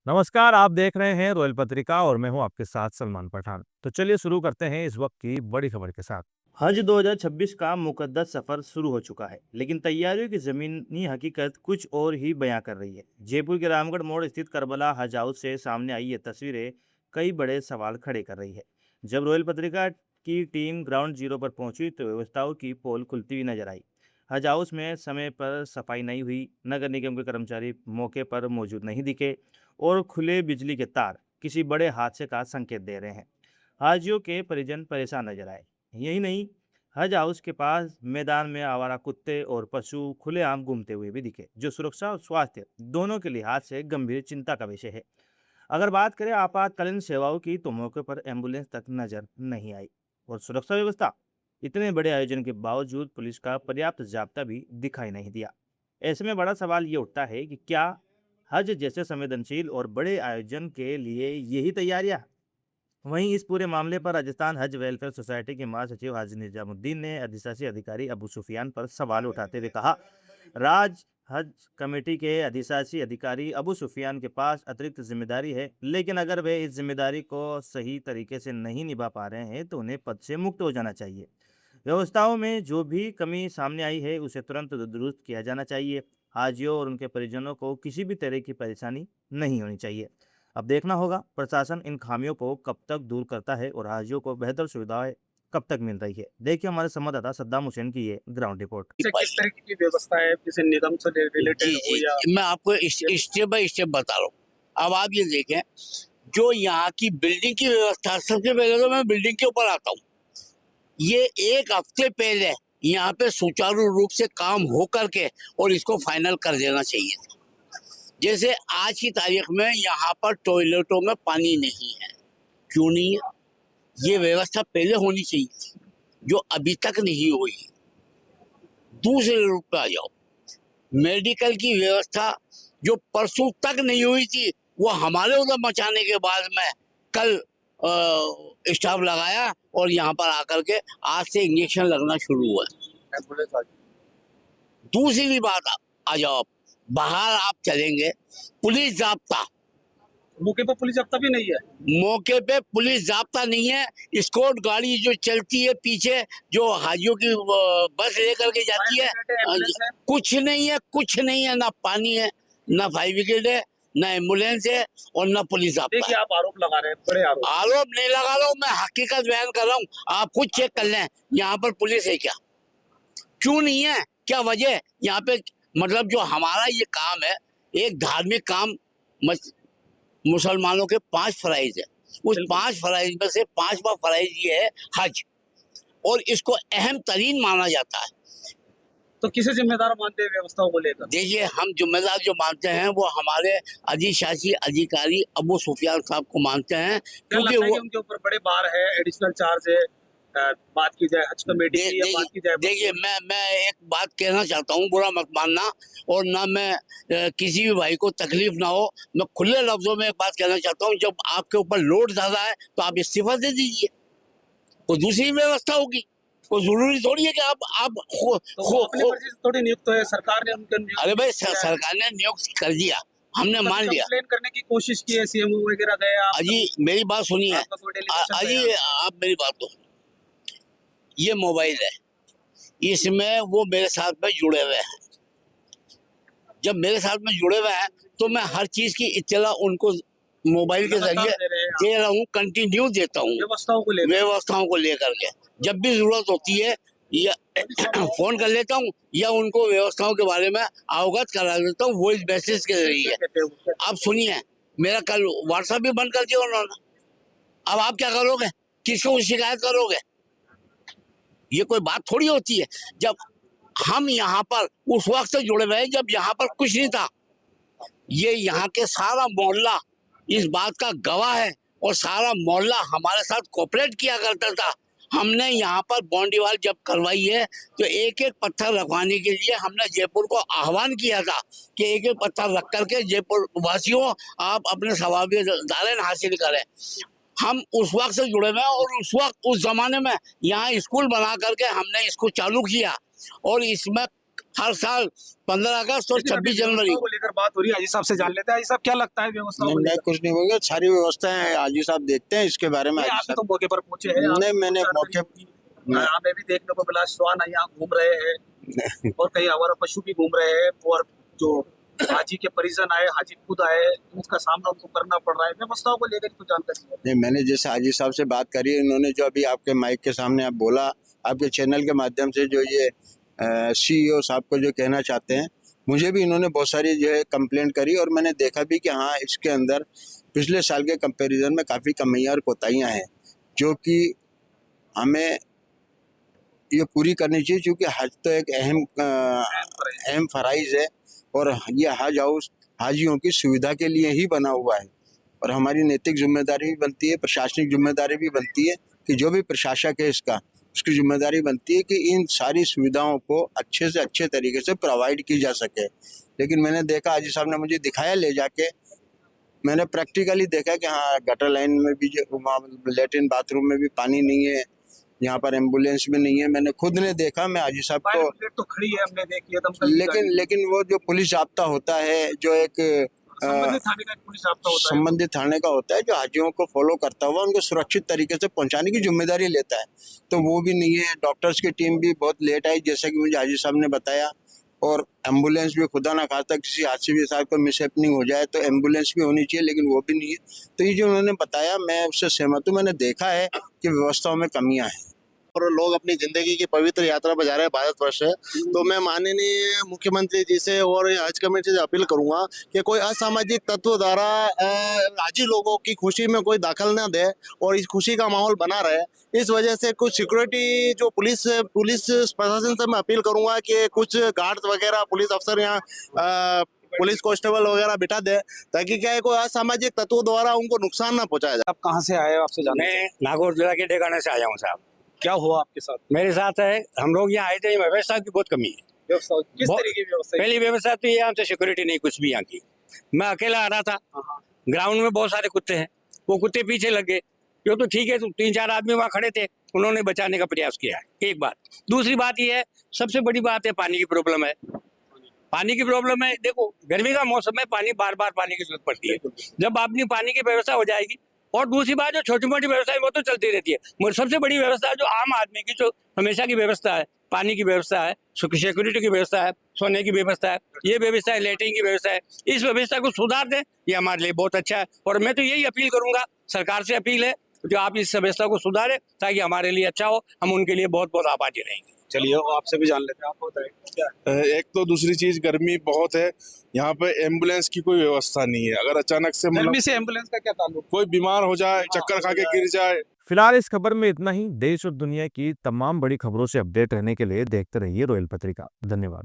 नमस्कार, आप देख रहे हैं रॉयल पत्रिका और मैं हूं आपके साथ सलमान पठान। तो चलिए शुरू करते हैं इस वक्त की बड़ी खबर के साथ। हज 2026 का मुकद्दस सफर शुरू हो चुका है, लेकिन तैयारियों की जमीनी हकीकत कुछ और ही बयां कर रही है। जयपुर के रामगढ़ मोड़ स्थित करबला हज हाउस से सामने आई ये तस्वीरें कई बड़े सवाल खड़े कर रही है। जब रॉयल पत्रिका की टीम ग्राउंड जीरो पर पहुंची तो व्यवस्थाओं की पोल खुलती हुई नजर आई। हज हाउस में समय पर सफाई नहीं हुई, नगर निगम के कर्मचारी मौके पर मौजूद नहीं दिखे और खुले बिजली के तार किसी बड़े हादसे का संकेत दे रहे हैं। हाजियों के परिजन परेशान नजर आए। यही नहीं, हज हाउस के पास मैदान में आवारा कुत्ते और पशु खुलेआम घूमते हुए भी दिखे, जो सुरक्षा और स्वास्थ्य दोनों के लिहाज से गंभीर चिंता का विषय है। अगर बात करें आपातकालीन सेवाओं की, तो मौके पर एम्बुलेंस तक नजर नहीं आई और सुरक्षा व्यवस्था, इतने बड़े आयोजन के बावजूद पुलिस का पर्याप्त जाब्ता भी दिखाई नहीं दिया। ऐसे में बड़ा सवाल ये उठता है कि क्या हज जैसे संवेदनशील और बड़े आयोजन के लिए यही तैयारियां। वहीं इस पूरे मामले पर राजस्थान हज वेलफेयर सोसाइटी के महासचिव हाजी निजामुद्दीन ने अधिशासी अधिकारी अबू सुफियान पर सवाल उठाते हुए कहा, राज हज कमेटी के अधिशासी अधिकारी अबू सुफियान के पास अतिरिक्त जिम्मेदारी है, लेकिन अगर वे इस जिम्मेदारी को सही तरीके से नहीं निभा पा रहे हैं तो उन्हें पद से मुक्त हो जाना चाहिए। व्यवस्थाओं में जो भी कमी सामने आई है उसे तुरंत दुरुस्त किया जाना चाहिए। हाजियों और उनके परिजनों को किसी भी तरह की परेशानी नहीं होनी चाहिए। अब देखना होगा प्रशासन इन खामियों को कब तक दूर करता है और हाजियों को बेहतर सुविधाएं कब तक मिल रही है। देखिए हमारे संवाददाता सद्दाम हुसैन की ये ग्राउंड रिपोर्ट। किस तरह की व्यवस्था है, जैसे निगम से रिलेटेड हो या मैं आपको स्टेप बाय स्टेप बता रहा हूँ। अब आप ये देखें, जो यहाँ की बिल्डिंग की व्यवस्था, सबसे पहले तो मैं बिल्डिंग के ऊपर आता हूँ। ये एक हफ्ते पहले यहाँ पे सुचारू रूप से काम हो करके और इसको फाइनल कर देना चाहिए था। जैसे आज की तारीख में यहाँ पर टॉयलेटों में पानी नहीं है। क्यों नहीं है? ये व्यवस्था पहले होनी चाहिए थी, जो अभी तक नहीं हुई। दूसरे रूप पे आ जाओ, मेडिकल की व्यवस्था जो परसों तक नहीं हुई थी, वो हमारे उधर मचाने के बाद में कल स्टाफ लगाया और यहाँ पर आकर के आज से इंजेक्शन लगना शुरू हुआ। दूसरी बात, आ जाओ, बाहर आप चलेंगे, पुलिस जाब्ता, मौके पर पुलिस जाब्ता भी नहीं है। मौके पे पुलिस जाब्ता नहीं है। स्कॉट गाड़ी जो चलती है पीछे, जो हाजियों की बस लेकर के जाती है, कुछ नहीं है, कुछ नहीं है। ना पानी है, ना फायर ब्रिगेड है, ना एम्बुलेंस है और ना पुलिस जाब्ता है। देखिए, आप आरोप लगा रहे हैं, बड़े आरोप। आरोप नहीं लगा रहा हूँ, मैं हकीकत बयान कर रहा हूँ। आप खुद चेक कर लें, यहाँ पर पुलिस है क्या, क्यों नहीं है, क्या वजह यहाँ पे। मतलब जो हमारा ये काम है, एक धार्मिक काम, मुसलमानों के 5 फराइज है, उस 5 फराइज में से 5वां फराइज ये है हज, और इसको अहम तरीन माना जाता है। तो किसे जिम्मेदार मानते हैं व्यवस्थाओं को लेकर? देखिए, हम जिम्मेदार जो मानते हैं वो हमारे अधिशासी अधिकारी अबू सुफियान साहब को मानते हैं, क्योंकि वो उनके ऊपर बड़े बार है, एडिशनल चार्ज है। बात की जाए हज कमेटी की, या बात की जाए, देखिए, मैं एक बात कहना चाहता हूँ, बुरा मत मानना, और ना मैं किसी भी भाई को तकलीफ ना हो। मैं खुले लफ्जों में एक बात कहना चाहता हूँ, जब आपके ऊपर लोड ज्यादा है तो आप इस्तीफा दे दीजिए, कोई दूसरी व्यवस्था होगी। कोई जरूरी थोड़ी है कि आप अपनी मर्जी से थोड़ी नियुक्त है, सरकार ने उनके नियुक्त। अरे भाई, सरकार ने नियुक्त कर दिया, हमने मान लिया। कंप्लेन करने की कोशिश की है, सीएमओ वगैरह गए? अजी मेरी बात सुनिए, अजी आप मेरी बात तो, ये मोबाइल है, इसमें वो मेरे साथ में जुड़े हुए हैं। जब मेरे साथ में जुड़े हुए हैं तो मैं हर चीज की इत्तला उनको मोबाइल के जरिए दे रहा हूँ, कंटिन्यू देता हूँ, व्यवस्थाओं को लेकर के। जब भी जरूरत होती है या फोन कर लेता हूँ या उनको व्यवस्थाओं के बारे में अवगत करा देता हूँ, वॉइस मैसेज के जरिए। अब सुनिए, मेरा कल व्हाट्सएप भी बंद कर दिया उन्होंने। अब आप क्या करोगे, किसको शिकायत करोगे? ये कोई बात थोड़ी होती है। जब हम यहाँ पर उस वक्त से जुड़े हुए हैं जब यहाँ पर कुछ नहीं था, ये यहाँ के सारा मोहल्ला इस बात का गवाह है, और सारा मोहल्ला हमारे साथ कोऑपरेट किया करता था। हमने यहाँ पर बाउंड्री वाल जब करवाई है तो एक एक पत्थर रखवाने के लिए हमने जयपुर को आह्वान किया था कि एक एक पत्थर रख करके जयपुर वासियों, आप अपने स्वाभाविक दायरे हासिल करें। हम उस वक्त से जुड़े हुए हैं, और उस वक्त, उस जमाने में यहाँ स्कूल बना करके हमने इसको चालू किया, और इसमें हर साल 15 अगस्त और लेकिन अभी 26 जनवरी व्यवस्थाओं को लेकर बात हो रही है, हाजी साहब से जान लेते हैं। हाजी साहब क्या लगता है व्यवस्थाओं को मैं लेकर? कुछ नहीं बोलूंगा, सारी व्यवस्थाएं हाजी साहब देखते हैं इसके बारे में। नहीं, हाजी आप भी तो साहब मौके पर पहुंचे हैं। नहीं, आपको मैंने जानकारी मौके- होगी। हमें भी देखने को मिला, श्वान यहाँ घूम रहे हैं और कई आवारा पशु भी घूम रहे हैं, और जो हाजी के परिजन आए, हाजी खुद आए, उसका सामना उनको करना पड़ रहा है। व्यवस्थाओं को लेकर कुछ जानकारी है? नहीं, मैंने जैसे हाजी साहब से बात करी, इन्होंने जो अभी आपके माइक के सामने आप बोला, आपके चैनल के माध्यम से जो ये CEO साहब को जो कहना चाहते हैं, मुझे भी इन्होंने बहुत सारी जो है कंप्लेंट करी और मैंने देखा भी कि हाँ, इसके अंदर पिछले साल के कंपैरिजन में काफ़ी कमियां और कोताहियां हैं, जो कि हमें ये पूरी करनी चाहिए, क्योंकि हज तो एक अहम फराइज है और ये हज हाउस हाजियों की सुविधा के लिए ही बना हुआ है। और हमारी नैतिक जिम्मेदारी भी बनती है, प्रशासनिक जिम्मेदारी भी बनती है कि जो भी प्रशासक है इसका, उसकी जिम्मेदारी बनती है कि इन सारी सुविधाओं को अच्छे से अच्छे तरीके से प्रोवाइड की जा सके। लेकिन मैंने देखा, हाजी साहब ने मुझे दिखाया ले जाके, मैंने प्रैक्टिकली देखा कि हाँ, गटर लाइन में भी लेटरिन बाथरूम में भी पानी नहीं है, यहाँ पर एम्बुलेंस भी नहीं है। मैंने खुद ने देखा, मैं हाजी साहब फायर को, ब्रिगेड तो खड़ी है, हमने देखी है, दमकल की गाड़ी। लेकिन वो जो पुलिस जाब्ता होता है, जो एक संबंधित थाने का एक पुलिस जाब्ता होता है, संबंधित थाने का होता है, जो हाजियों को फॉलो करता हुआ उनको सुरक्षित तरीके से पहुंचाने की जिम्मेदारी लेता है, तो वो भी नहीं है। डॉक्टर्स की टीम भी बहुत लेट आई, जैसा कि मुझे हाजी साहब ने बताया, और एम्बुलेंस भी, खुदा ना खास्ता किसी हादसे के साथ कोई मिसहैपनिंग हो जाए तो एम्बुलेंस भी होनी चाहिए, लेकिन वो भी नहीं है। तो ये जो उन्होंने बताया, मैं उससे सहमत हूँ। मैंने देखा है कि व्यवस्थाओं में कमियां हैं और लोग अपनी जिंदगी की पवित्र यात्रा पर जा रहे हैं भारतवर्ष से। तो मैं माननीय मुख्यमंत्री जी से और हज कमेटी से अपील करूंगा कि कोई असामाजिक तत्व द्वारा हाजी लोगों की खुशी में कोई दखल न दे और इस खुशी का माहौल बना रहे। इस वजह से कुछ सिक्योरिटी जो पुलिस प्रशासन से मैं अपील करूंगा कि कुछ गार्ड्स वगैरह, पुलिस अफसर यहाँ पुलिस कांस्टेबल वगैरह बिठा दे, ताकि क्या है, कोई असामाजिक तत्वों द्वारा उनको नुकसान ना पहुंचाया जाए। आप कहाँ से आए हो? आपसे जानना मैं नागौर जिला के डेगाने से आया हूँ साहब। क्या हुआ आपके साथ? मेरे साथ है, हम लोग यहाँ आए थे, व्यवस्था की बहुत कमी है। व्यवस्था किस बहुत- तरीके की व्यवस्था है? पहली व्यवस्था तो ये, यहाँ से सिक्योरिटी नहीं कुछ भी यहाँ की। मैं अकेला आ रहा था, ग्राउंड में बहुत सारे कुत्ते हैं, वो कुत्ते पीछे लग गए। यो तो ठीक है, तो 3-4 आदमी वहाँ खड़े थे, उन्होंने बचाने का प्रयास किया है, एक बात। दूसरी बात ये है, सबसे बड़ी बात है, पानी की प्रॉब्लम है। पानी की प्रॉब्लम है, देखो गर्मी का मौसम में पानी, बार बार पानी की जरूरत पड़ती है। जब अपनी पानी की व्यवस्था हो जाएगी, और दूसरी बात जो छोटी मोटी व्यवस्था है वो तो चलती रहती है, मगर सबसे बड़ी व्यवस्था जो आम आदमी की, जो हमेशा की व्यवस्था है, पानी की व्यवस्था है, सिक्योरिटी की व्यवस्था है, सोने की व्यवस्था है, ये व्यवस्था है, लेटरिन की व्यवस्था है, इस व्यवस्था को सुधार दें, ये हमारे लिए बहुत अच्छा है। और मैं तो यही अपील करूंगा, सरकार से अपील है कि आप इस व्यवस्था को सुधारें, ताकि हमारे लिए अच्छा हो, हम उनके लिए बहुत बहुत आभारी रहेंगे। चलिए, आपसे भी जान लेते हैं, आप बताएं क्या? एक तो दूसरी चीज, गर्मी बहुत है यहाँ पे, एम्बुलेंस की कोई व्यवस्था नहीं है। अगर अचानक से गर्मी से एम्बुलेंस का क्या ताल्लुक? कोई बीमार हो जाए, चक्कर खा के गिर जाए। फिलहाल इस खबर में इतना ही। देश और दुनिया की तमाम बड़ी खबरों से अपडेट रहने के लिए देखते रहिए रॉयल पत्रिका। धन्यवाद।